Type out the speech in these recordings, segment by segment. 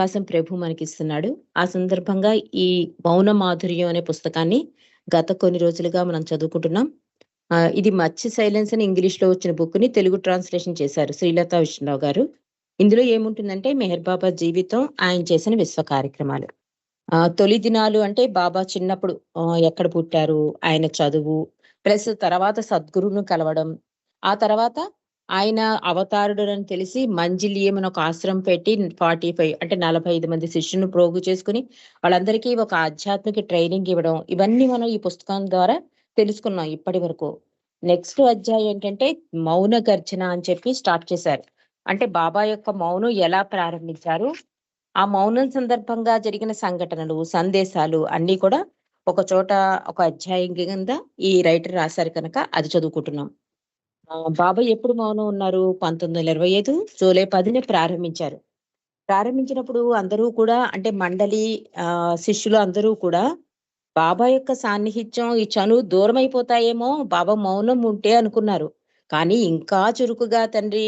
అవకాశం ప్రభు మనకిస్తున్నాడు. ఆ సందర్భంగా ఈ 'మౌన మాధుర్యం' అనే పుస్తకాన్ని గత కొన్ని రోజులుగా మనం చదువుకుంటున్నాం. ఇది 'మచ్చి సైలెన్స్' అని ఇంగ్లీష్‌లో వచ్చిన బుక్‌ని తెలుగు ట్రాన్స్‌లేషన్ చేశారు శ్రీలత విష్ణురావు గారు. ఇందులో ఏముంటుందంటే మెహర్ బాబా జీవితం, ఆయన చేసిన విశ్వ కార్యక్రమాలు. తొలి దినాలు అంటే బాబా చిన్నప్పుడు ఎక్కడ పుట్టారు, ఆయన చదువు, ప్లస్ తర్వాత సద్గురువును కలవడం. ఆ తర్వాత ఆయన అవతారుడని తెలిసి మంజిలియం అని ఒక ఆశ్రమం పెట్టి 45 అంటే 45 మంది శిష్యులను ప్రోగు చేసుకొని, వాళ్ళందరికీ ఒక ఆధ్యాత్మిక ట్రైనింగ్ ఇవ్వడం. ఇవన్నీ మనం ఈ పుస్తకం ద్వారా తెలుసుకున్నాం ఇప్పటి వరకు. నెక్స్ట్ అధ్యాయం ఏంటంటే మౌన గర్జన అని చెప్పి స్టార్ట్ చేశారు. అంటే బాబా యొక్క మౌనం ఎలా ప్రారంభించారు, ఆ మౌనం సందర్భంగా జరిగిన సంఘటనలు, సందేశాలు అన్నీ కూడా ఒక చోట ఒక అధ్యాయం కింద ఈ రైటర్ రాశారు కనుక అది చదువుకుంటున్నాం. బాబా ఎప్పుడు మౌనం ఉన్నారు? 1925 జూలై 10న ప్రారంభించారు. ప్రారంభించినప్పుడు అందరూ కూడా అంటే మండలి శిష్యులు అందరూ కూడా బాబా యొక్క సాన్నిహిత్యం, ఈ చనువు దూరమైపోతాయేమో బాబా మౌనం ఉంటే అనుకున్నారు. కానీ ఇంకా చురుకుగా తండ్రి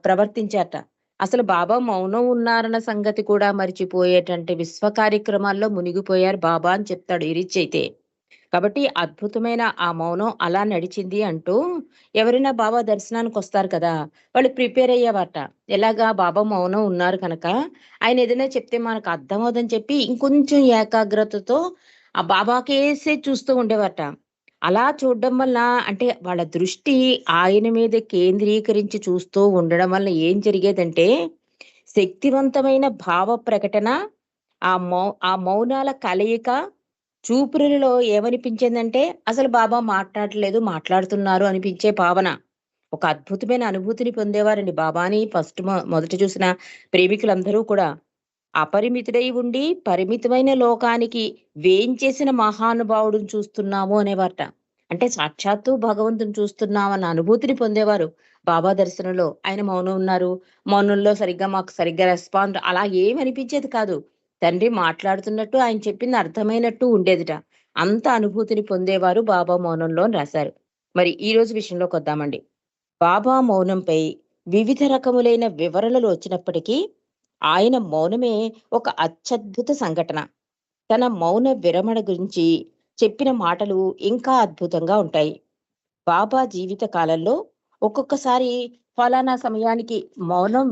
ప్రవర్తించారట. అసలు బాబా మౌనం ఉన్నారన్న సంగతి కూడా మరిచిపోయేటంటి విశ్వ కార్యక్రమాల్లో మునిగిపోయారు బాబా అని చెప్తాడు ఈ రిచ్ అయితే. కాబట్టి అద్భుతమైన ఆ మౌనం అలా నడిచింది అంటూ ఎవరైనా బాబా దర్శనానికొస్తారు కదా! వాళ్ళు ప్రిపేర్ అయ్యేవారట. ఎలాగా బాబా మౌనం ఉన్నారు కనుక, ఆయన ఏదైనా చెప్తే మనకు అర్థమవుదని చెప్పి ఇంకొంచెం ఏకాగ్రతతో ఆ బాబాకేసే చూస్తూ ఉండేవారట. అలా చూడడం వల్ల అంటే వాళ్ళ దృష్టి ఆయన మీద కేంద్రీకరించి చూస్తూ ఉండడం వల్ల ఏం జరిగేదంటే, శక్తివంతమైన భావ ప్రకటన, ఆ మౌనాల కలయిక చూపులలో ఏమనిపించిందంటే, అసలు బాబా మాట్లాడట్లేదు, మాట్లాడుతున్నారు అనిపించే భావన. ఒక అద్భుతమైన అనుభూతిని పొందేవారండి బాబాని మొదట చూసిన ప్రేమికులందరూ కూడా. అపరిమితుడై ఉండి పరిమితమైన లోకానికి వేంచేసిన మహానుభావుడిని చూస్తున్నాము అనేవారట. అంటే సాక్షాత్తు భగవంతుని చూస్తున్నామన్న అనుభూతిని పొందేవారు బాబా దర్శనంలో. ఆయన మౌనం ఉన్నారు. మౌనంలో మాకు సరిగ్గా రెస్పాండ్ అలా ఏమి అనిపించేది కాదు. తండ్రి మాట్లాడుతున్నట్టు, ఆయన చెప్పింది అర్థమైనట్టు ఉండేదిట. అంత అనుభూతిని పొందేవారు బాబా మౌనంలో అని రాశారు. మరి ఈ రోజు విషయంలోకొద్దామండి. బాబా మౌనంపై వివిధ రకములైన వివరణలు వచ్చినప్పటికీ, ఆయన మౌనమే ఒక అత్యద్భుత సంఘటన. తన మౌన విరమణ గురించి చెప్పిన మాటలు ఇంకా అద్భుతంగా ఉంటాయి. బాబా జీవిత కాలంలో ఒక్కొక్కసారి ఫలానా సమయానికి మౌనం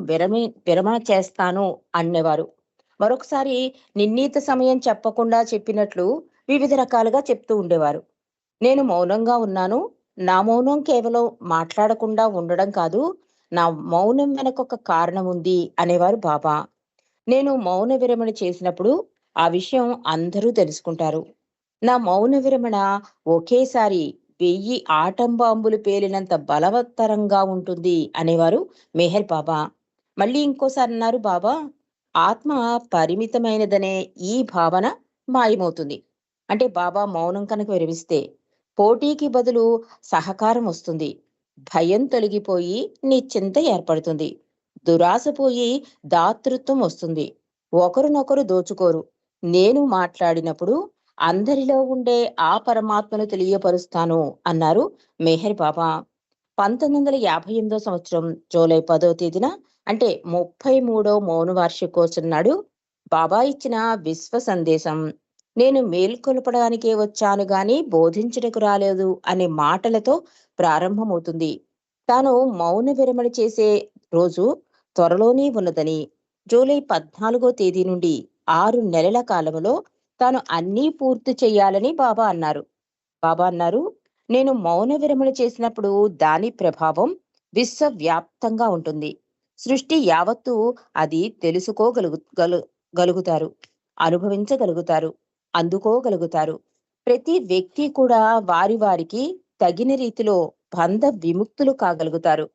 విరమణ చేస్తాను అనేవారు. మరొకసారి నిర్ణీత సమయం చెప్పకుండా చెప్పినట్లు వివిధ రకాలుగా చెప్తూ ఉండేవారు. నేను మౌనంగా ఉన్నాను. నా మౌనం కేవలం మాట్లాడకుండా ఉండడం కాదు. నా మౌనం వెనకొక కారణం ఉంది అనేవారు బాబా. నేను మౌన విరమణ చేసినప్పుడు ఆ విషయం అందరూ తెలుసుకుంటారు. నా మౌన విరమణ ఒకేసారి 1000 ఆటం బాంబులు పేలినంత బలవత్తరంగా ఉంటుంది అనేవారు మెహర్ బాబా. మళ్ళీ ఇంకోసారి అన్నారు బాబా, ఆత్మ పరిమితమైనదనే ఈ భావన మాయమవుతుంది. అంటే బాబా మౌనం కనుక విరమిస్తే పోటీకి బదులు సహకారం వస్తుంది. భయం తొలగిపోయి నిశ్చింత ఏర్పడుతుంది. దురాశ పోయి దాతృత్వం వస్తుంది. ఒకరినొకరు దోచుకోరు. నేను మాట్లాడినప్పుడు అందరిలో ఉండే ఆ పరమాత్మను తెలియపరుస్తాను అన్నారు మెహర్ బాబా. 1958 సంవత్సరం జూలై 10వ తేదీన అంటే 33వ మౌన వార్షికోత్సవం నాడు బాబా ఇచ్చిన విశ్వ సందేశం, నేను మేల్కొల్పడానికే వచ్చాను గాని బోధించుటకు రాలేదు అనే మాటలతో ప్రారంభమవుతుంది. తాను మౌన విరమణ చేసే రోజు త్వరలోనే ఉన్నదని, జూలై 14వ తేదీ నుండి 6 నెలల కాలంలో తాను అన్నీ పూర్తి చేయాలని బాబా అన్నారు. బాబా అన్నారు, నేను మౌన విరమణ చేసినప్పుడు దాని ప్రభావం విశ్వవ్యాప్తంగా ఉంటుంది. సృష్టి యావత్తు అది గలుగుతారు, అనుభవించగలుగుతారు, అందుకోగలుగుతారు. ప్రతి వ్యక్తి కూడా వారికి తగిన రీతిలో బంధ విముక్తులు కాగలుగుతారు.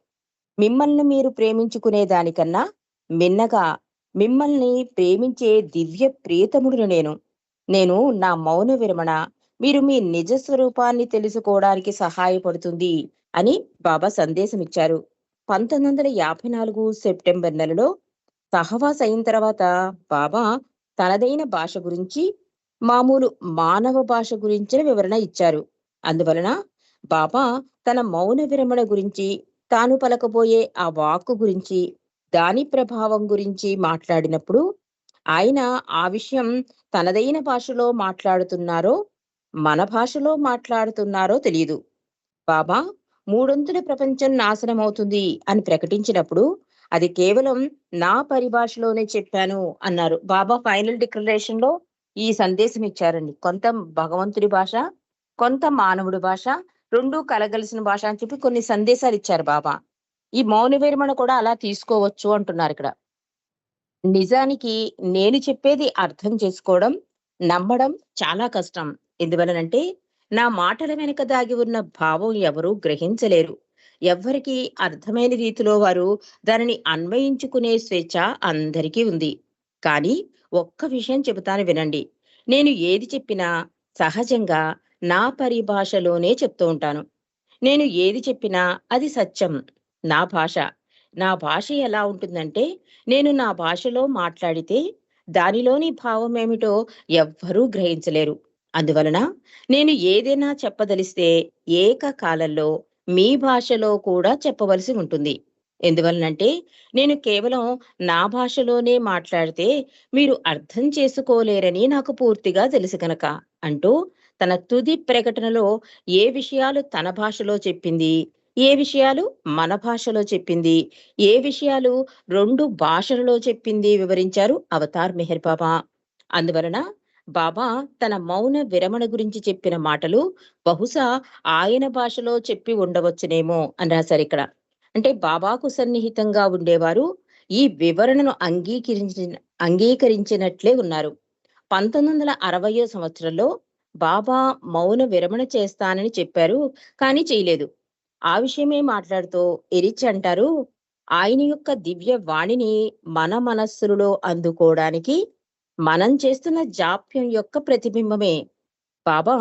మిమ్మల్ని మీరు ప్రేమించుకునే దానికన్నా మిన్నగా మిమ్మల్ని ప్రేమించే దివ్య ప్రియతముడును నేను. నేను నా మౌన విరమణ మీరు మీ నిజ స్వరూపాన్ని తెలుసుకోవడానికి సహాయపడుతుంది అని బాబా సందేశమిచ్చారు. 1954 సెప్టెంబర్ నెలలో సహవాస్ అయిన తర్వాత బాబా తనదైన భాష గురించి, మామూలు మానవ భాష గురించిన వివరణ ఇచ్చారు. అందువలన బాబా తన మౌన విరమణ గురించి, తాను పలకబోయే ఆ వాక్కు గురించి, దాని ప్రభావం గురించి మాట్లాడినప్పుడు ఆయన ఆ విషయం తనదైన భాషలో మాట్లాడుతున్నారో, మన భాషలో మాట్లాడుతున్నారో తెలీదు. బాబా మూడొంతుల ప్రపంచం నాశనమవుతుంది అని ప్రకటించినప్పుడు, అది కేవలం నా పరిభాషలోనే చెప్పాను అన్నారు. బాబా ఫైనల్ డిక్లరేషన్‌లో ఈ సందేశం ఇచ్చారండి. కొంత భగవంతుడి భాష, కొంత మానవుడి భాష, 2 కలగలిసిన భాష అని చెప్పి కొన్ని సందేశాలిచ్చారు బాబా. ఈ మౌన విరమణ కూడా అలా తీసుకోవచ్చు అంటున్నారిక్కడ. నిజానికి నేను చెప్పేది అర్థం చేసుకోవడం, నమ్మడం చాలా కష్టం. ఎందువలనంటే, నా మాటల వెనక దాగి ఉన్న భావం ఎవరూ గ్రహించలేరు. ఎవ్వరికీ అర్థమైన రీతిలో వారు దానిని అన్వయించుకునే స్వేచ్ఛ అందరికీ ఉంది. కానీ ఒక్క విషయం చెబుతాను వినండి. నేను ఏది చెప్పినా సహజంగా నా పరిభాషలోనే చెప్తూ ఉంటాను. నేను ఏది చెప్పినా అది సత్యం. నా భాష. నా భాష ఎలా ఉంటుందంటే, నేను నా భాషలో మాట్లాడితే దానిలోని భావమేమిటో ఎవ్వరూ గ్రహించలేరు. అందువలన నేను ఏదైనా చెప్పదలిస్తే ఏకకాలంలో మీ భాషలో కూడా చెప్పవలసి ఉంటుంది. ఎందువలనంటే, నేను కేవలం నా భాషలోనే మాట్లాడితే మీరు అర్థం చేసుకోలేరని నాకు పూర్తిగా తెలుసు గనక అంటూ తన తుది ప్రకటనలో ఏ విషయాలు తన భాషలో చెప్పింది, ఏ విషయాలు మన భాషలో చెప్పింది, ఏ విషయాలు 2 భాషలలో చెప్పింది వివరించారు అవతార్ మెహర్ బాబా. అందువలన బాబా తన మౌన విరమణ గురించి చెప్పిన మాటలు బహుశా ఆయన భాషలో చెప్పి ఉండవచ్చునేమో అని రాశారిక్కడ. అంటే బాబాకు సన్నిహితంగా ఉండేవారు ఈ వివరణను అంగీకరించినట్లే ఉన్నారు. 1960 సంవత్సరంలో బాబా మౌన విరమణ చేస్తానని చెప్పారు. కానీ చేయలేదు. ఆ విషయమే మాట్లాడుతూ ఎరిచి అంటారు, ఆయన యొక్క దివ్య వాణిని మన మనస్సులలో అందుకోవడానికి మనం చేస్తున్న జాప్యం యొక్క ప్రతిబింబమే. బాబా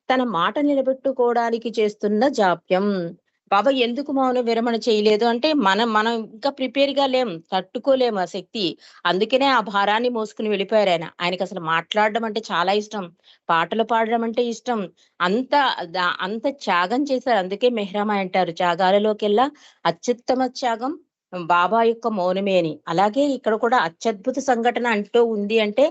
తన మాట నిలబెట్టుకోవడానికి చేస్తున్న జాప్యం. బాబా ఎందుకు మౌన విరమణ చేయలేదు అంటే, మనం మనం ఇంకా ప్రిపేర్‌గా లేం. తట్టుకోలేము ఆ శక్తి. అందుకనే ఆ భారాన్ని మోసుకొని వెళ్ళిపోయారాయన. ఆయనకసలు మాట్లాడడం అంటే చాలా ఇష్టం. పాటలు పాడడం అంటే ఇష్టం. అంత అంత త్యాగం చేశారు. అందుకే మెహ్రామాయి అంటారు, త్యాగాలలోకెల్లా అత్యుత్తమ త్యాగం బాబా యొక్క మౌనమే అని. అలాగే ఇక్కడ కూడా అత్యద్భుత సంఘటన అంటూ ఉంది అంటే,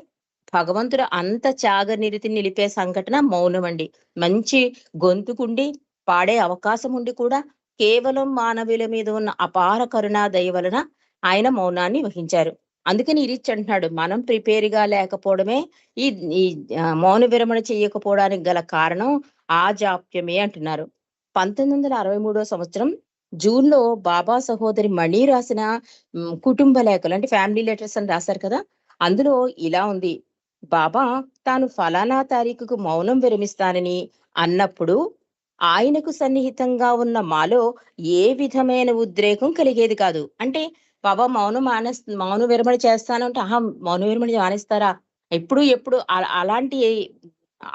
భగవంతుడు అంత త్యాగనిరతిని నిలిపే సంఘటన మౌనమండి. మంచి గొంతుకుండి, పాడే అవకాశం ఉండి కూడా కేవలం మానవుల మీద ఉన్న అపార కరుణా దయ వలన ఆయన మౌనాన్ని వహించారు. అందుకని ఇరిచ్ అంటున్నాడు, మనం ప్రిపేర్‌గా లేకపోవడమే ఈ ఈ మౌన విరమణ చేయకపోవడానికి గల కారణం ఆ జాప్యమే అంటున్నారు. 1963 సంవత్సరం జూన్‌లో బాబా సహోదరి మణి రాసిన కుటుంబ లేఖలు అంటే ఫ్యామిలీ లెటర్స్ అని రాశారు కదా! అందులో ఇలా ఉంది. బాబా తాను ఫలానా తారీఖుకు మౌనం విరమిస్తానని అన్నప్పుడు ఆయనకు సన్నిహితంగా ఉన్న మాలో ఏ విధమైన ఉద్రేకం కలిగేది కాదు. అంటే బాబా మౌన విరమణ చేస్తాను అంటే, ఆహా! మౌన విరమణ మానేస్తారా? ఎప్పుడు ఎప్పుడు అలాంటి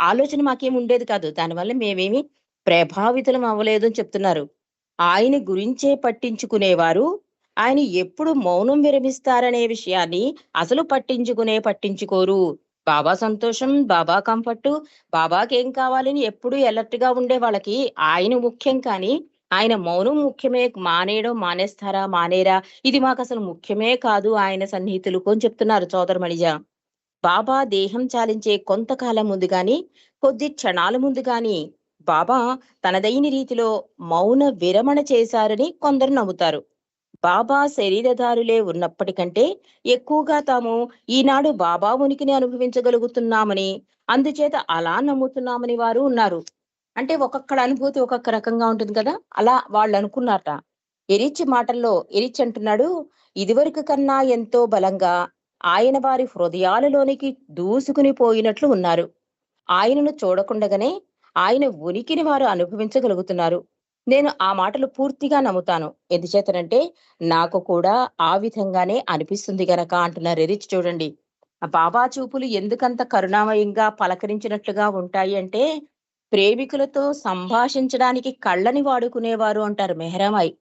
ఆలోచన మాకేమి ఉండేది కాదు. దానివల్ల మేమేమి ప్రభావితులం అవ్వలేదు అని చెప్తున్నారు. ఆయన గురించే పట్టించుకునేవారు. ఆయన ఎప్పుడు మౌనం విరమిస్తారనే విషయాన్ని అసలు పట్టించుకోరు. బాబా సంతోషం, బాబా కంఫర్టు, బాబాకేం కావాలని ఎప్పుడూ అలర్ట్‌గా ఉండే వాళ్ళకి ఆయన ముఖ్యం కానీ, ఆయన మౌనం ముఖ్యమే. మానేయడం మానేస్తారా? మానేరా? ఇది మాకసలు ముఖ్యమే కాదు ఆయన సన్నిహితులకు అని చెప్తున్నారు సోదరమణిజ. బాబా దేహం చాలించే కొంతకాలం ముందు గాని, కొద్ది క్షణాల ముందు గాని బాబా తనదైన రీతిలో మౌన విరమణ చేశారని కొందరు నమ్ముతారు. బాబా శరీరధారులే ఉన్నప్పటికంటే ఎక్కువగా తాము ఈనాడు బాబా ఉనికిని అనుభవించగలుగుతున్నామని, అందుచేత అలా నమ్ముతున్నామని వారు ఉన్నారు. అంటే ఒక్కొక్కడి అనుభూతి ఒక్కొక్క రకంగా ఉంటుంది కదా! అలా వాళ్ళనుకున్నారట. ఎరిచ్ అంటున్నాడు, "ఇదివరకు కన్నా ఎంతో బలంగా ఆయన వారి హృదయాలలోనికి దూసుకుని పోయినట్లు ఉన్నారు. ఆయనను చూడకుండగానే ఆయన ఉనికిని వారు అనుభవించగలుగుతున్నారు." నేను ఆ మాటలు పూర్తిగా నమ్ముతాను. ఎందుచేతనంటే నాకు కూడా ఆ విధంగానే అనిపిస్తుంది గనక అంటున్నారు ఎరిచ్ చూడండి. ఆ బాబా చూపులు ఎందుకంత కరుణామయంగా పలకరించినట్లుగా ఉంటాయి అంటే, ప్రేమికులతో సంభాషించడానికి కళ్ళని వాడుకునేవారు అంటారు మెహరామాయి.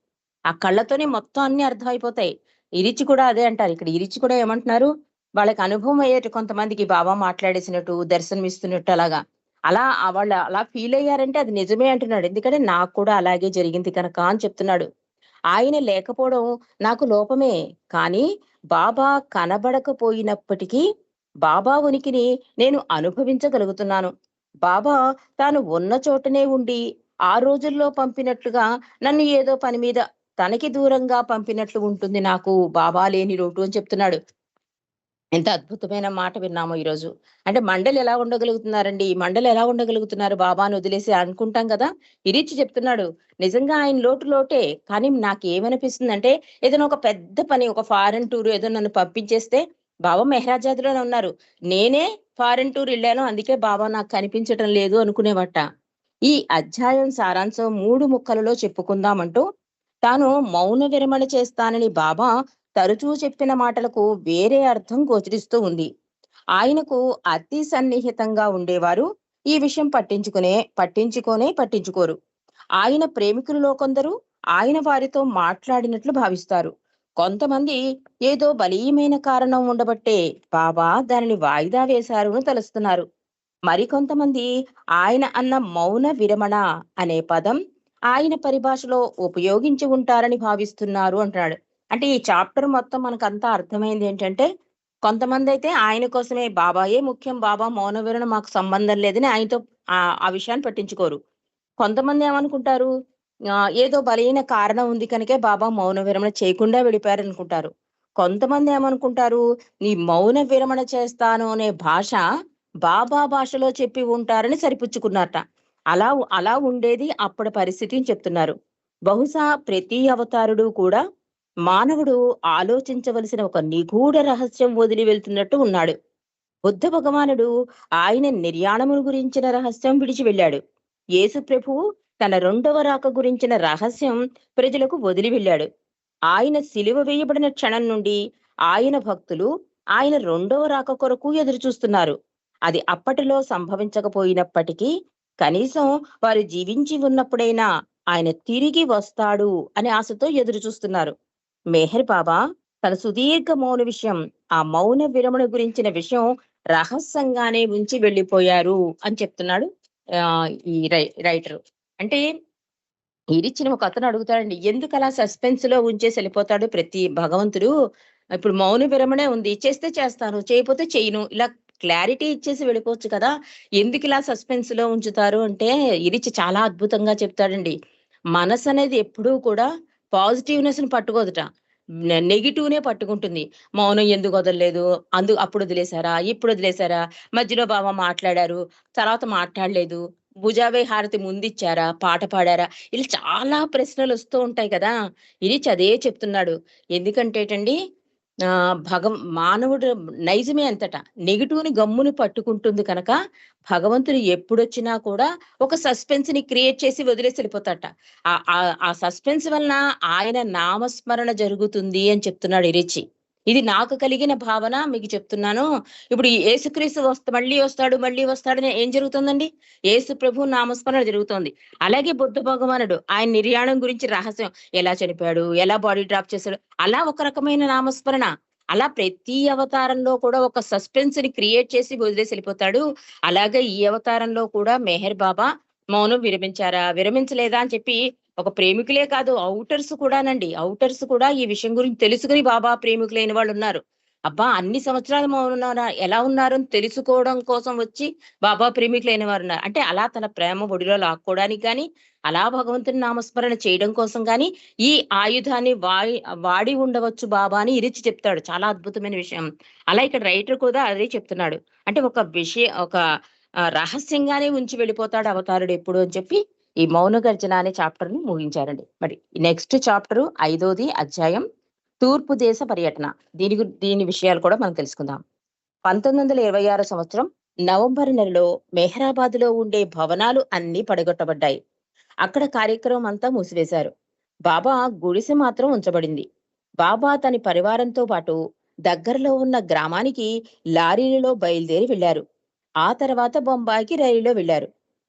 ఆ కళ్ళతోనే మొత్తం అన్నీ అర్థమైపోతాయి. ఇరిచి కూడా అదే అంటారు. ఇక్కడ ఇరిచి కూడా ఏమంటున్నారు, వాళ్ళకి అనుభవం అయ్యేటి కొంతమందికి బాబా మాట్లాడేసినట్టు, దర్శనమిస్తున్నట్టు అలాగా. వాళ్ళు అలా ఫీలయ్యారంటే అది నిజమే అంటున్నాడు. ఎందుకంటే నాకు కూడా అలాగే జరిగింది కనుక అని చెప్తున్నాడు. ఆయన లేకపోవడం నాకు లోపమే. కానీ బాబా కనబడకపోయినప్పటికీ బాబా ఉనికిని నేను అనుభవించగలుగుతున్నాను. బాబా తాను ఉన్న చోటనే ఉండి ఆ రోజుల్లో పంపినట్లుగా నన్ను ఏదో పని మీద తనకి దూరంగా పంపినట్లు ఉంటుంది నాకు బాబా లేని లోటు అని చెప్తున్నాడు. ఎంత అద్భుతమైన మాట విన్నామో ఈరోజు. అంటే మండలి ఎలా ఉండగలుగుతున్నారండి? ఈ మండలి ఎలా ఉండగలుగుతున్నారు బాబాను వదిలేసి అనుకుంటాం కదా! ఇరిచ్చి చెప్తున్నాడు. నిజంగా ఆయన లోటు లోటే. కానీ నాకేమనిపిస్తుందంటే ఏదైనా ఒక పెద్ద పని ఒక ఫారెన్ టూర్ ఏదో నన్ను పంపించేస్తే బాబా మెహరాజాద్‌లోనే ఉన్నారు. నేనే ఫారెన్ టూర్ ఎళ్ళాను. అందుకే బాబా నాకు కనిపించటం లేదు అనుకునేవట. ఈ అధ్యాయం సారాంశం 3 ముక్కలలో చెప్పుకుందామంటూ తాను మౌన విరమణ చేస్తానని బాబా తరచూ చెప్పిన మాటలకు వేరే అర్థం గోచరిస్తూ ఉంది. ఆయనకు అతి సన్నిహితంగా ఉండేవారు ఈ విషయం పట్టించుకోరు. ఆయన ప్రేమికులలో కొందరు ఆయన వారితో మాట్లాడినట్లు భావిస్తారు. కొంతమంది ఏదో బలీయమైన కారణం ఉండబట్టే బాబా దానిని వాయిదా వేశారు అని తలుస్తున్నారు. మరికొంతమంది ఆయన అన్న మౌన విరమణ అనే పదం ఆయన పరిభాషలో ఉపయోగించి ఉంటారని భావిస్తున్నారు అంటున్నాడు. అంటే ఈ చాప్టర్ మొత్తం మనకంతా అర్థమైంది ఏంటంటే, కొంతమందైతే ఆయన కోసమే బాబాయే ముఖ్యం, బాబా మౌన విరమణ మాకు సంబంధం లేదని ఆయనతో ఆ విషయాన్ని పట్టించుకోరు. కొంతమంది ఏమనుకుంటారు, ఏదో బలమైన కారణం ఉంది కనుకే బాబా మౌన విరమణ చేయకుండా వెళ్ళిపోయారనుకుంటారు. కొంతమంది ఏమనుకుంటారు, ఈ మౌన విరమణ చేస్తాను అనే భాష బాబా భాషలో చెప్పి ఉంటారని సరిపుచ్చుకున్నారట. అలా ఉండేది అప్పటి పరిస్థితిని చెప్తున్నారు. బహుశా ప్రతి అవతారుడు కూడా మానవుడు ఆలోచించవలసిన ఒక నిగూఢ రహస్యం వదిలి వెళ్తున్నట్టు ఉన్నాడు. బుద్ధ భగవానుడు ఆయన నిర్యాణమును గురించిన రహస్యం విడిచి వెళ్ళాడు. యేసు ప్రభువు తన రెండవ రాక గురించిన రహస్యం ప్రజలకు వదిలి వెళ్ళాడు. ఆయన సిలువ వేయబడిన క్షణం నుండి ఆయన భక్తులు ఆయన రెండవ రాక కొరకు ఎదురు చూస్తున్నారు. అది అప్పటిలో సంభవించకపోయినప్పటికీ కనీసం వారు జీవించి ఉన్నప్పుడైనా ఆయన తిరిగి వస్తాడు అనే ఆశతో ఎదురు చూస్తున్నారు. మెహర్ బాబా తన సుదీర్ఘ మౌన విషయం, ఆ మౌన విరమణ గురించిన విషయం రహస్యంగానే ఉంచి వెళ్ళిపోయారు అని చెప్తున్నాడు ఈ రైటర్. అంటే ఇరిచ్చిన ఒక అతను అడుగుతాడండి. ఎందుకలా సస్పెన్స్‌లో ఉంచేసి ఎళ్ళిపోతాడు ప్రతి భగవంతుడు? ఇప్పుడు మౌన విరమణే ఉంది. చేస్తే చేస్తాను, చేయకపోతే చెయ్యను. ఇలా క్లారిటీ ఇచ్చేసి వెళ్ళిపోవచ్చు కదా! ఎందుకిలా సస్పెన్స్‌లో ఉంచుతారు అంటే, ఇరిచి చాలా అద్భుతంగా చెప్తాడండి. మనసనేది ఎప్పుడూ కూడా పాజిటివ్‌నెస్‌ని పట్టుకోదుట. నెగెటివ్‌నే పట్టుకుంటుంది. మౌనం ఎందుకు వదలలేదు? అప్పుడు వదిలేసారా? ఇప్పుడు వదిలేసారా? మధ్యలో బావ మాట్లాడారు. తర్వాత మాట్లాడలేదు. భుజావే హారతి ముందిచ్చారా? పాట పాడారా? ఇలా చాలా ప్రశ్నలొస్తూ ఉంటాయి కదా! ఇరిచ్ అదే చెప్తున్నాడు. ఎందుకంటేటండి మానవుడు నైజమే అంతట. నెగెటివ్‌ని గమ్మున పట్టుకుంటుంది కనుక, భగవంతుడు ఎప్పుడొచ్చినా కూడా ఒక సస్పెన్స్‌ని క్రియేట్ చేసి వదిలేసి ఎళ్ళిపోతాడట. ఆ సస్పెన్స్ వలన ఆయన నామస్మరణ జరుగుతుంది అని చెప్తున్నాడు ఇరిచి. ఇది నాకు కలిగిన భావన మీకు చెప్తున్నాను. ఇప్పుడు ఈ యేసుక్రీస్తు మళ్ళీ వస్తాడని ఏం జరుగుతుందండి? యేసు ప్రభు నామస్మరణ జరుగుతోంది. అలాగే బుద్ధ భగవానుడు ఆయన నిర్యాణం గురించి రహస్యం ఎలా చనిపోయాడు? ఎలా బాడీ డ్రాప్ చేశాడు? అలా ఒక రకమైన నామస్మరణ. అలా ప్రతి అవతారంలో కూడా ఒక సస్పెన్స్‌ని క్రియేట్ చేసి వదిలేసి ఎళ్ళిపోతాడు. అలాగే ఈ అవతారంలో కూడా మెహర్ బాబా మౌనం విరమించారా? విరమించలేదా? అని చెప్పి ఒక ప్రేమికులే కాదు ఔటర్స్ కూడానండి. ఔటర్స్ కూడా ఈ విషయం గురించి తెలుసుకొని బాబా ప్రేమికులైన వాళ్ళున్నారు. అబ్బా! అన్ని సంవత్సరాలు మౌనంగా ఎలా ఉన్నారు అని తెలుసుకోవడం కోసం వచ్చి బాబా ప్రేమికులైన వారున్నారు. అంటే అలా తన ప్రేమ ఒడిలో లాక్కోవడానికి గాని, అలా భగవంతుని నామస్మరణ చేయడం కోసం గాని, ఈ ఆయుధాన్ని వాడి ఉండవచ్చు బాబా అని ఇరిచి చెప్తాడు. చాలా అద్భుతమైన విషయం. అలా ఇక్కడ రైటర్ కూడా అదే చెప్తున్నాడు. అంటే ఒక రహస్యంగానే ఉంచి వెళ్ళిపోతాడు అవతారుడు ఎప్పుడు అని చెప్పి ఈ మౌన గర్జన అనే చాప్టర్‌ని ముగించారండి. మరి నెక్స్ట్ చాప్టరు 5ది అధ్యాయం తూర్పు దేశ పర్యటన. దీని విషయాలు కూడా మనం తెలుసుకుందాం. 1926 సంవత్సరం నవంబర్ నెలలో మెహరాబాద్‌లో ఉండే భవనాలు అన్నీ పడగొట్టబడ్డాయి. అక్కడ కార్యక్రమం అంతా మూసివేశారు. బాబా గుడిసె మాత్రం ఉంచబడింది. బాబా తన పరివారంతో పాటు దగ్గరలో ఉన్న గ్రామానికి లారీలలో బయలుదేరి వెళ్లారు. ఆ తర్వాత బొంబాయికి రైలులో వెళ్లారు.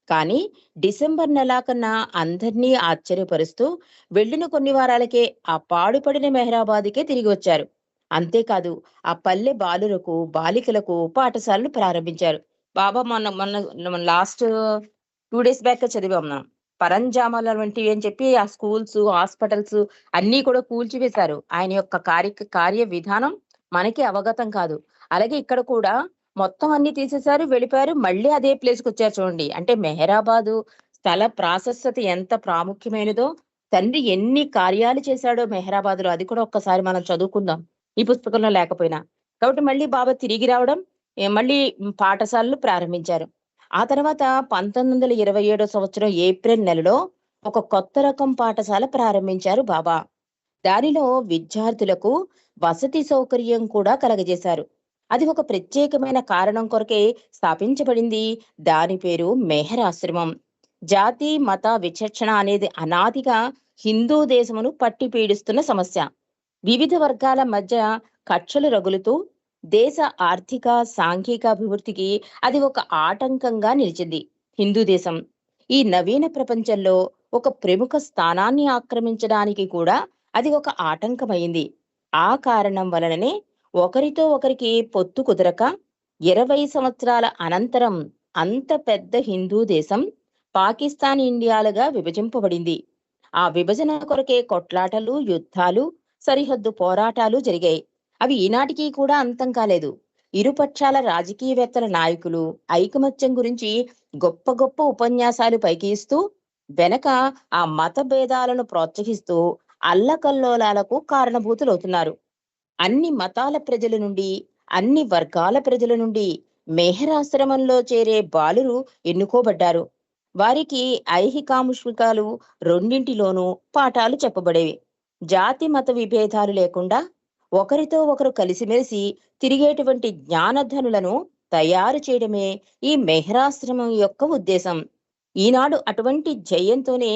కానీ డిసెంబర్ నెలాకన్నా అందర్నీ ఆశ్చర్యపరుస్తూ వెళ్ళిన కొన్ని వారాలకే ఆ పాడుపడిన మెహరాబాద్‌కే తిరిగి వచ్చారు. అంతేకాదు ఆ పల్లె బాలికలకు పాఠశాలలు ప్రారంభించారు. బాబా మొన్న లాస్ట్ 2 డేస్ బ్యాక్ చదివాం మనం. పరంజామాల వంటివి అని చెప్పి ఆ స్కూల్స్, హాస్పిటల్స్ అన్నీ కూడా కూల్చివేశారు. ఆయన యొక్క కార్య విధానం మనకి అవగతం కాదు. అలాగే ఇక్కడ కూడా మొత్తం అన్ని తీసేశారు, వెళ్ళిపోయారు. మళ్ళీ అదే ప్లేస్‌కొచ్చారు చూడండి. అంటే మెహరాబాదు స్థల ప్రాశస్త్యత ఎంత ప్రాముఖ్యమైనదో, తండ్రి ఎన్ని కార్యాలు చేశాడో మెహరాబాద్‌లో అది కూడా ఒక్కసారి మనం చదువుకుందాం. ఈ పుస్తకంలో లేకపోయినా. కాబట్టి మళ్ళీ బాబా తిరిగి రావడం, మళ్ళీ పాఠశాలలు ప్రారంభించారు. ఆ తర్వాత 1927 సంవత్సరం ఏప్రిల్ నెలలో ఒక కొత్త రకం పాఠశాల ప్రారంభించారు బాబా. దానిలో విద్యార్థులకు వసతి సౌకర్యం కూడా కలగజేశారు. అది ఒక ప్రత్యేకమైన కారణం కొరకే స్థాపించబడింది. దాని పేరు మెహర్ ఆశ్రమం. జాతి మత విచక్షణ అనేది అనాదిగా హిందూ దేశమును పట్టి పీడిస్తున్న సమస్య. వివిధ వర్గాల మధ్య కక్షలు రగులుతూ దేశ ఆర్థిక సాంఘిక అభివృద్ధికి అది ఒక ఆటంకంగా నిలిచింది. హిందూ దేశం ఈ నవీన ప్రపంచంలో ఒక ప్రముఖ స్థానాన్ని ఆక్రమించడానికి కూడా అది ఒక ఆటంకమైంది. ఆ కారణం వలననే ఒకరితో ఒకరికి పొత్తు కుదరక 20 సంవత్సరాల అనంతరం అంత పెద్ద హిందూ దేశం పాకిస్తాన్ ఇండియాలుగా విభజింపబడింది. ఆ విభజన కొరకే కొట్లాటలు, యుద్ధాలు, సరిహద్దు పోరాటాలు జరిగాయి. అవి ఈనాటికి కూడా అంతం కాలేదు. ఇరుపక్షాల రాజకీయవేత్తల నాయకులు ఐకమత్యం గురించి గొప్ప గొప్ప ఉపన్యాసాలు పైకి ఇస్తూ వెనక ఆ మత భేదాలను ప్రోత్సహిస్తూ అల్లకల్లోలాలకు కారణభూతులవుతున్నారు. అన్ని మతాల ప్రజల నుండి, అన్ని వర్గాల ప్రజల నుండి మెహరాశ్రమంలో చేరే బాలురు ఎన్నుకోబడ్డారు. వారికి ఐహికాముష్మికాలు రెండింటిలోనూ పాఠాలు చెప్పబడేవి. జాతి మత విభేదాలు లేకుండా ఒకరితో ఒకరు కలిసిమెలిసి తిరిగేటువంటి జ్ఞానధనులను తయారు చేయడమే ఈ మెహరాశ్రమం యొక్క ఉద్దేశం. ఈనాడు అటువంటి జయంతోనే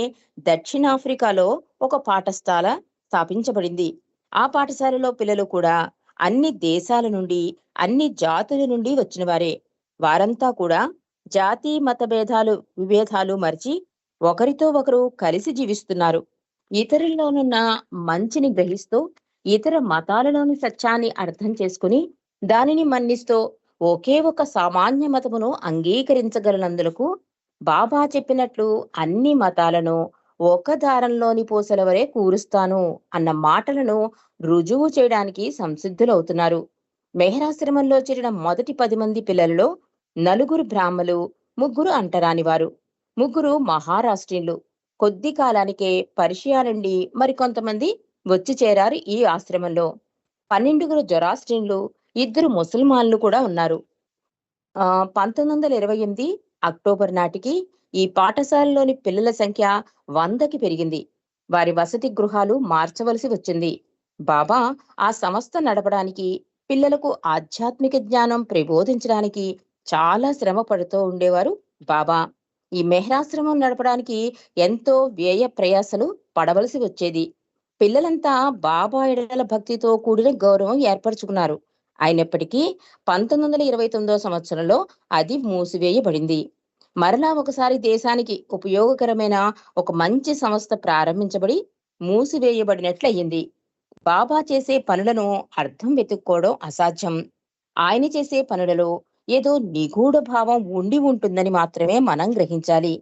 దక్షిణాఫ్రికాలో ఒక పాఠశాల స్థాపించబడింది. ఆ పాఠశాలలో పిల్లలు కూడా అన్ని దేశాల నుండి, అన్ని జాతుల నుండి వచ్చిన వారే. వారంతా కూడా జాతి మత విభేదాలు మరిచి ఒకరితో ఒకరు కలిసి జీవిస్తున్నారు. ఇతరుల్లోనున్న మంచిని గ్రహిస్తూ ఇతర మతాలలోని సత్యాన్ని అర్థం చేసుకుని దానిని మన్నిస్తూ ఒకే ఒక సామాన్య మతమును అంగీకరించగలనందులకు బాబా చెప్పినట్లు అన్ని మతాలను ఒక దారంలోని పూసల వరే కూరుస్తాను అన్న మాటలను రుజువు చేయడానికి సంసిద్ధులవుతున్నారు. మెహరాశ్రమంలో చేరిన మొదటి 10 మంది పిల్లలలో 4 బ్రాహ్మలు, 3 అంటరానివారు, 3 మహారాష్ట్రీయులు. కొద్ది కాలానికే పర్షియా నుండి మరికొంతమంది వచ్చి చేరారు ఈ ఆశ్రమంలో. 12 జొరాస్ట్రియన్లు, 2 ముసల్మాన్లు కూడా ఉన్నారు. 1928 అక్టోబర్ నాటికి ఈ పాఠశాలలోని పిల్లల సంఖ్య 100కి పెరిగింది. వారి వసతి గృహాలు మార్చవలసి వచ్చింది. బాబా ఆ సంస్థ నడపడానికి, పిల్లలకు ఆధ్యాత్మిక జ్ఞానం ప్రబోధించడానికి చాలా శ్రమ పడుతూ ఉండేవారు బాబా. ఈ మెహరాశ్రమం నడపడానికి ఎంతో వ్యయ ప్రయాసలు పడవలసి వచ్చేది. పిల్లలంతా బాబా ఎడల భక్తితో కూడిన గౌరవం ఏర్పరచుకున్నారు. అయినప్పటికీ 1929 సంవత్సరంలో అది మూసివేయబడింది. మరలా ఒకసారి దేశానికి ఉపయోగకరమైన ఒక మంచి సంస్థ ప్రారంభించబడి మూసివేయబడినట్లయింది. బాబా చేసే పనులను అర్థం వెతుక్కోవడం అసాధ్యం. ఆయన చేసే పనులలో ఏదో నిగూఢ భావం ఉండి ఉంటుందని మాత్రమే మనం గ్రహించాలి.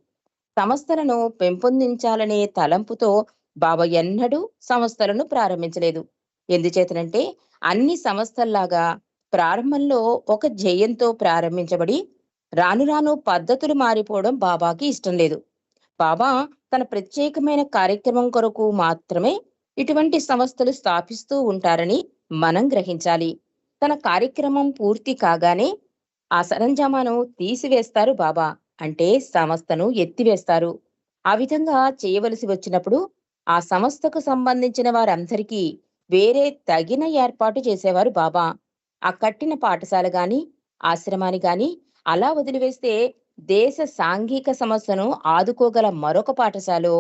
సంస్థలను పెంపొందించాలనే తలంపుతో బాబా ఎన్నడూ సంస్థలను ప్రారంభించలేదు. ఎందుచేతనంటే అన్ని సంస్థల్లాగా ప్రారంభంలో ఒక ధ్యేయంతో ప్రారంభించబడి రాను రాను పద్ధతులు మారిపోవడం బాబాకి ఇష్టం లేదు. బాబా తన ప్రత్యేకమైన కార్యక్రమం కొరకు మాత్రమే ఇటువంటి సంస్థలు స్థాపిస్తూ ఉంటారని మనం గ్రహించాలి. తన కార్యక్రమం పూర్తి కాగానే ఆ సరంజామాను తీసివేస్తారు బాబా. అంటే సంస్థను ఎత్తివేస్తారు. ఆ విధంగా చేయవలసి వచ్చినప్పుడు ఆ సంస్థకు సంబంధించిన వారందరికీ వేరే తగిన ఏర్పాటు చేసేవారు బాబా. ఆ కట్టిన పాఠశాల గాని, ఆశ్రమాన్ని గాని అలా వదిలివేస్తే దేశ సాంఘిక సమస్యను ఆదుకోగల మరొక పాఠశాలో,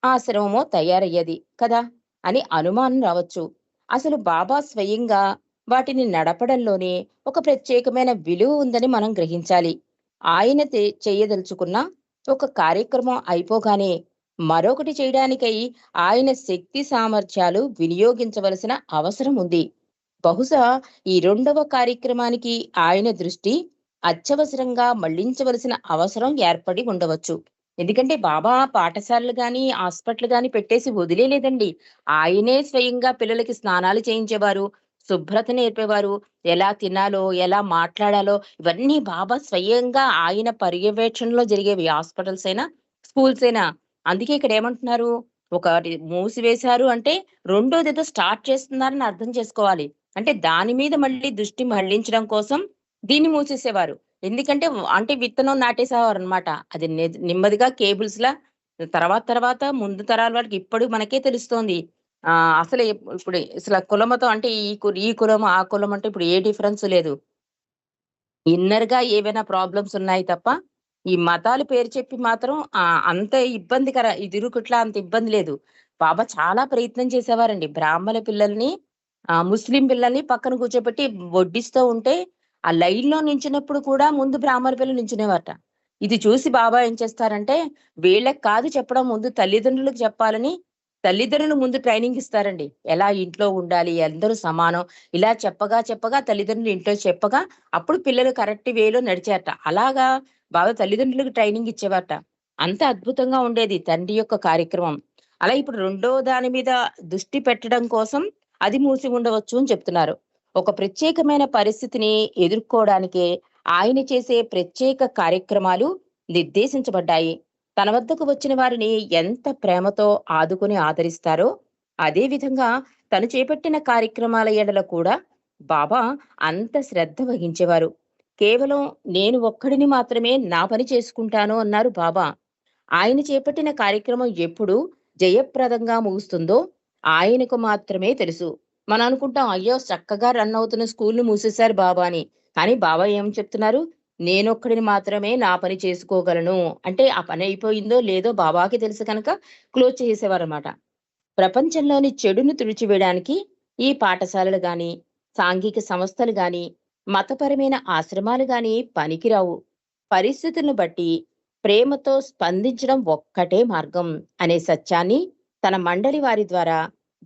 ఆశ్రమమో తయారయ్యేది కదా అని అనుమానం రావచ్చు. అసలు బాబా స్వయంగా వాటిని నడపడంలోనే ఒక ప్రత్యేకమైన విలువ ఉందని మనం గ్రహించాలి. ఆయన చేయదలుచుకున్న ఒక కార్యక్రమం అయిపోగానే మరొకటి చేయడానికై ఆయన శక్తి సామర్థ్యాలు వినియోగించవలసిన అవసరం ఉంది. బహుశా ఈ 2వ కార్యక్రమానికి ఆయన దృష్టి అత్యవసరంగా మళ్లించవలసిన అవసరం ఏర్పడి ఉండవచ్చు. ఎందుకంటే బాబా పాఠశాలలు గాని, హాస్పిటల్ గాని పెట్టేసి వదిలేలేదండి. ఆయనే స్వయంగా పిల్లలకి స్నానాలు చేయించేవారు, శుభ్రత నేర్పేవారు. ఎలా తినాలో, ఎలా మాట్లాడాలో ఇవన్నీ బాబా స్వయంగా ఆయన పర్యవేక్షణలో జరిగేవి. హాస్పిటల్స్ అయినా, స్కూల్స్ అయినా. అందుకే ఇక్కడ ఏమంటున్నారు, ఒకటి మూసివేశారు అంటే రెండోదేదో స్టార్ట్ చేస్తున్నారని అర్థం చేసుకోవాలి. అంటే దాని మీద మళ్ళీ దృష్టి మళ్లించడం కోసం దీన్ని మూసేసేవారు. ఎందుకంటే అంటే విత్తనం నాటేసేవారనమాట. అది నెమ్మదిగా కేబుల్స్‌లా తర్వాత తర్వాత ముందు తరాల వాళ్ళకి ఇప్పుడు మనకే తెలుస్తోంది. అసలు ఇప్పుడు అసల కులమతం అంటే ఈ కులం, ఆ కులం అంటే ఇప్పుడు ఏ డిఫరెన్స్ లేదు. ఇన్నర్‌గా ఏవైనా ప్రాబ్లమ్స్ ఉన్నాయి తప్ప, ఈ మతాల పేరు చెప్పి మాత్రం అంత ఇబ్బందికర ఇదిరుకుట్ల అంత ఇబ్బంది లేదు. బాబా చాలా ప్రయత్నం చేసేవారండి. బ్రాహ్మణ పిల్లల్ని ముస్లిం పిల్లల్ని పక్కన కూర్చోబెట్టి వడ్డిస్తూ ఉంటే, ఆ లైన్‌లో నించున్నప్పుడు కూడా ముందు బ్రాహ్మణ పిల్లలు నించునేవారట. ఇది చూసి బాబా ఏం చేస్తారంటే, వీళ్ళకి కాదు చెప్పడం ముందు తల్లిదండ్రులకు చెప్పాలని, తల్లిదండ్రులు ముందు ట్రైనింగ్ ఇస్తారండి. ఎలా ఇంట్లో ఉండాలి, అందరూ సమానం. ఇలా చెప్పగా చెప్పగా తల్లిదండ్రులు ఇంట్లో చెప్పగా అప్పుడు పిల్లలు కరెక్ట్ వేలో నడిచారట. అలాగా బాగా తల్లిదండ్రులకు ట్రైనింగ్ ఇచ్చేవారట. అంత అద్భుతంగా ఉండేది తండ్రి యొక్క కార్యక్రమం. అలా ఇప్పుడు రెండో దాని మీద దృష్టి పెట్టడం కోసం అది మూసి ఉండవచ్చు అని చెప్తున్నారు. ఒక ప్రత్యేకమైన పరిస్థితిని ఎదుర్కోవడానికే ఆయన చేసే ప్రత్యేక కార్యక్రమాలు నిర్దేశించబడ్డాయి. తన వద్దకు వచ్చిన వారిని ఎంత ప్రేమతో ఆదుకుని ఆదరిస్తారో, అదే విధంగా తను చేపట్టిన కార్యక్రమాల ఎడల కూడా బాబా అంత శ్రద్ధ వహించేవారు. కేవలం నేను ఒక్కడిని మాత్రమే నా పని చేసుకుంటాను అన్నారు బాబా. ఆయన చేపట్టిన కార్యక్రమం ఎప్పుడు జయప్రదంగా ముగుస్తుందో ఆయనకు మాత్రమే తెలుసు. మనం అనుకుంటాం, అయ్యో చక్కగా రన్ అవుతున్న స్కూల్‌ని మూసేశారు బాబా అని. కానీ బాబా ఏం చెప్తున్నారు? నేనొక్కడిని మాత్రమే నా పని చేసుకోగలను. అంటే ఆ పని అయిపోయిందో లేదో బాబాకి తెలుసు కనుక క్లోజ్ చేసేసేవారన్నమాట. ప్రపంచంలోని చెడును తుడిచివేయడానికి ఈ పాఠశాలలు గాని, సాంఘిక సంస్థలు గాని, మతపరమైన ఆశ్రమాలు గాని పనికిరావు. పరిస్థితులను బట్టి ప్రేమతో స్పందించడం ఒక్కటే మార్గం అనే సత్యాన్ని తన మండలి వారి ద్వారా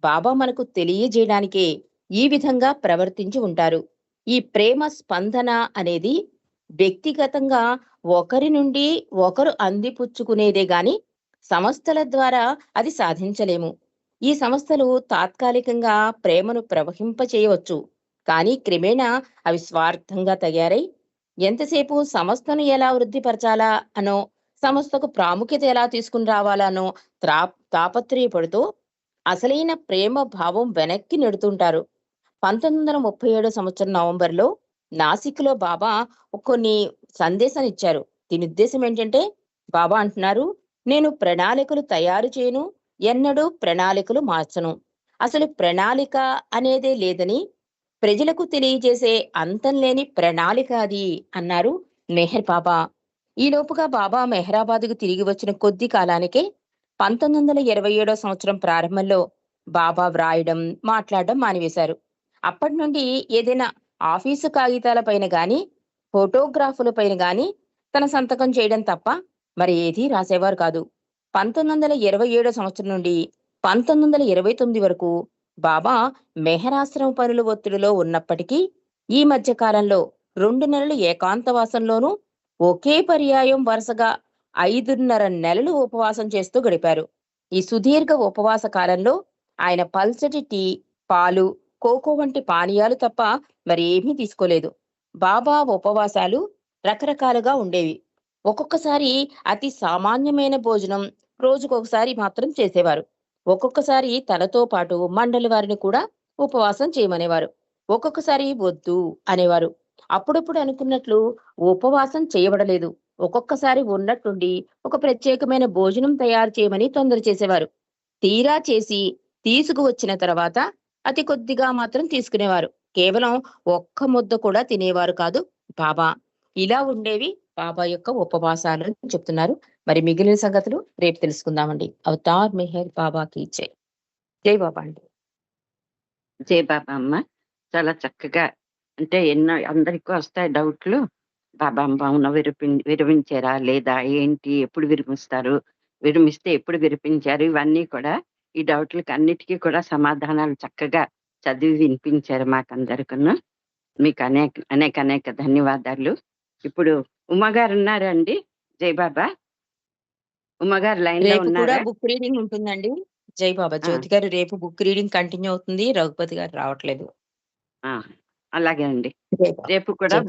బాబా మనకు తెలియజేయడానికే ఈ విధంగా ప్రవర్తించి ఉంటారు. ఈ ప్రేమ స్పందన అనేది వ్యక్తిగతంగా ఒకరి నుండి ఒకరు అందిపుచ్చుకునేదే గాని సంస్థల ద్వారా అది సాధించలేము. ఈ సంస్థలు తాత్కాలికంగా ప్రేమను ప్రవహింపచేయవచ్చు. కానీ క్రమేణా అవి స్వార్థంగా తయారై ఎంతసేపు సంస్థను ఎలా వృద్ధిపరచాలా అనో, సంస్థకు ప్రాముఖ్యత ఎలా తీసుకుని రావాలనో తాపత్రయపడుతూ అసలైన ప్రేమ భావం వెనక్కి నెడుతుంటారు. 1937 సంవత్సరం నవంబర్‌లో నాసిక్‌లో బాబా కొన్ని సందేశాలిచ్చారు. దీని ఉద్దేశ్యం ఏంటంటే, బాబా అంటున్నారు, "నేను ప్రణాళికలు తయారు చేయను, ఎన్నడూ ప్రణాళికలు మార్చను. అసలు ప్రణాళిక అనేదే లేదని ప్రజలకు తెలియజేసే అంతం లేని ప్రణాళిక అది" అన్నారు మెహర్ బాబా. ఈలోపుగా బాబా మెహరాబాద్‌కు తిరిగి వచ్చిన కొద్ది కాలానికే 1927 సంవత్సరం ప్రారంభంలో బాబా వ్రాయడం, మాట్లాడడం మానివేశారు. అప్పటి నుండి ఏదైనా ఆఫీసు కాగితాల పైన గాని, ఫోటోగ్రాఫుల పైన గాని తన సంతకం చేయడం తప్ప మరి ఏదీ రాసేవారు కాదు. 1927 సంవత్సరం నుండి 1929 వరకు బాబా మెహరాశ్రమ పనుల ఒత్తిడిలో ఉన్నప్పటికీ, ఈ మధ్య కాలంలో 2 నెలలు ఏకాంతవాసంలోనూ, ఒకే పర్యాయం వరుసగా 5.5 నెలలు ఉపవాసం చేస్తూ గడిపారు. ఈ సుదీర్ఘ ఉపవాస కాలంలో ఆయన పల్చటి టీ, పాలు, కోకో వంటి పానీయాలు తప్ప మరేమీ తీసుకోలేదు. బాబా ఉపవాసాలు రకరకాలుగా ఉండేవి. ఒక్కొక్కసారి అతి సామాన్యమైన భోజనం రోజుకొకసారి మాత్రం చేసేవారు. ఒక్కొక్కసారి తనతో పాటు మండలి వారిని కూడా ఉపవాసం చేయమనేవారు. ఒక్కొక్కసారి వద్దు అనేవారు. అప్పుడప్పుడు అనుకున్నట్లు ఉపవాసం చేయబడలేదు. ఒక్కొక్కసారి ఉన్నట్టుండి ఒక ప్రత్యేకమైన భోజనం తయారు చేయమని తొందర చేసేవారు. తీరా చేసి తీసుకువచ్చిన తర్వాత అతి కొద్దిగా మాత్రం తీసుకునేవారు. కేవలం ఒక్క ముద్ద కూడా తినేవారు కాదు బాబా. ఇలా ఉండేవి బాబా యొక్క ఉపవాసాలు అని చెప్తున్నారు. మరి మిగిలిన సంగతులు రేపు తెలుసుకుందామండి. అవతార్ మెహర్ బాబాకి జై. జై బాబా అండి. జై బాబా అమ్మ. చాలా చక్కగా అంటే ఎన్నో అందరికీ వస్తాయి డౌట్లు. బాబా మౌన విరమించారా లేదా, ఏంటి, ఎప్పుడు విరమిస్తారు, విరమిస్తే ఎప్పుడు విరమించారు, ఇవన్నీ కూడా ఈ డౌట్లకి అన్నిటికీ కూడా సమాధానాలు చక్కగా చదివి వినిపించారు మాకందరికను. మీకు అనేక అనేక అనేక ధన్యవాదాలు. ఇప్పుడు ఉమ్మగారు ఉన్నారండి? జై బాబా, ఉమ్మగారు లైన్ లో రేపు కూడా ఉన్నారా? బుక్ రీడింగ్ ఉంటుందండి. జై బాబా. ఆ, జ్యోతి గారు రేపు బుక్ రీడింగ్ కంటిన్యూ అవుతుంది. రఘుపతి గారు రావట్లేదు. ఆ! అలాగే అండి. జై బాబా. రేపు కూడా జై